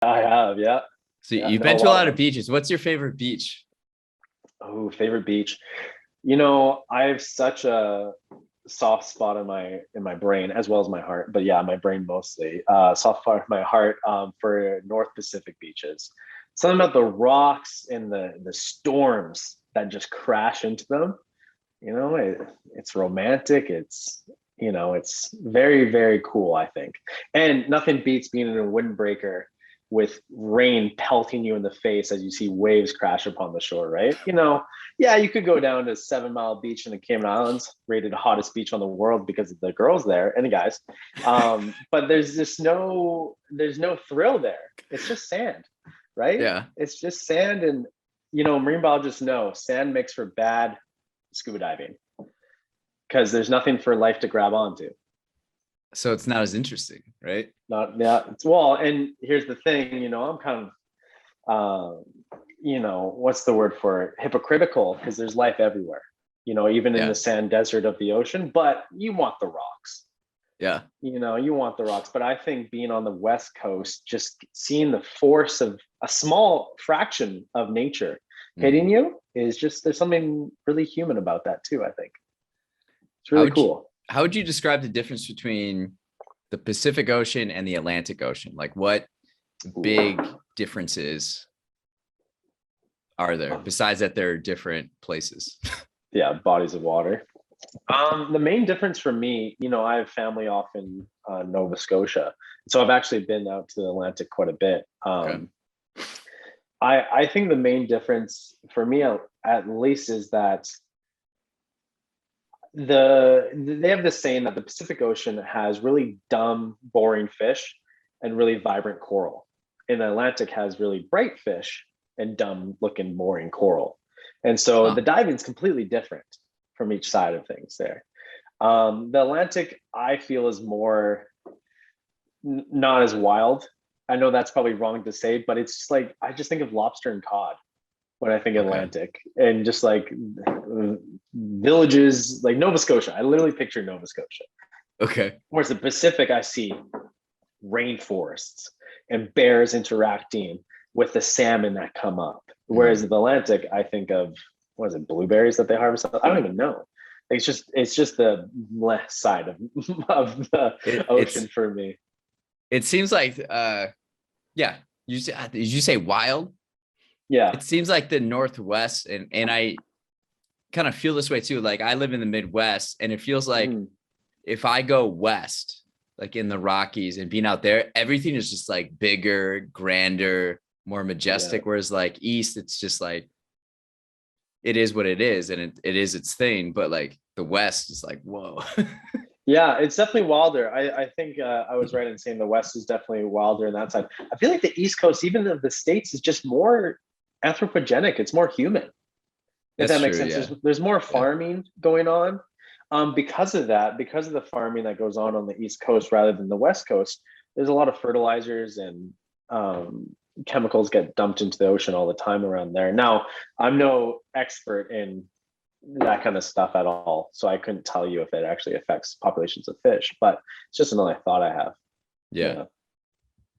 I have, yeah. So Yeah, you've know been a to a lot of lot of them. beaches. What's your favorite beach? Oh, favorite beach. I have such a soft spot in my brain as well as my heart, but yeah, my brain mostly. Soft spot in my heart for North Pacific beaches. Something about the rocks and the storms that just crash into them. It's romantic. It's very, very cool, I think. And nothing beats being in a windbreaker with rain pelting you in the face as you see waves crash upon the shore, right? Yeah, you could go down to 7 Mile Beach in the Cayman Islands, rated the hottest beach on the world because of the girls there and the guys. But there's no thrill there. It's just sand, right? Yeah. It's just sand. And marine biologists know sand makes for bad scuba diving because there's nothing for life to grab onto. So it's not as interesting, right? Not yeah. It's well, and here's the thing. I'm kind of, what's the word for it? Hypocritical because there's life everywhere. Even in Yeah. the sand desert of the ocean. But you want the rocks. Yeah. You want the rocks. But I think being on the West Coast, just seeing the force of a small fraction of nature hitting Mhm. you is just there's something really human about that too. I think it's How really would you cool. how would you describe the difference between the Pacific Ocean and the Atlantic Ocean? Like what big Ooh. differences are there besides that they're different places? Yeah, bodies of water. The main difference for me, I have family off in Nova Scotia, so I've actually been out to the Atlantic quite a bit. Okay. I think the main difference for me, at least, is that they have this saying that the Pacific Ocean has really dumb, boring fish and really vibrant coral, and the Atlantic has really bright fish and dumb looking, boring coral. And so Huh. the diving is completely different from each side of things there. The Atlantic, I feel, is more not as wild. I know that's probably wrong to say, but it's just like I just think of lobster and cod when I think Okay. Atlantic, and just like villages like Nova Scotia. I literally picture Nova Scotia. Okay. Whereas the Pacific, I see rainforests and bears interacting with the salmon that come up. Whereas Mm. the Atlantic, I think of what is it, blueberries that they harvest? I don't even know. It's just the left side of of the It ocean it's for me. it seems like yeah, did you say wild? Yeah. It seems like the Northwest and I kind of feel this way too. Like I live in the Midwest and it feels like Mhm. if I go west, like in the Rockies and being out there, everything is just like bigger, grander, more Yeah. majestic. Whereas like east, it's just like it is what it is and it is its thing. But like the West is like, whoa. Yeah, it's definitely wilder. I think I was right in saying the West is definitely wilder in that side. I feel like the East Coast, even the States, is just more anthropogenic. It's more human, if That's that makes true. sense. Yeah. There's more Yeah. farming going on. Because of that, because of the farming that goes on the East Coast rather than the West Coast, there's a lot of fertilizers and chemicals get dumped into the ocean all the time around there. Now, I'm no expert in that kind of stuff at all, so I couldn't tell you if it actually affects populations of fish, but it's just another thought I have. Yeah. Yeah.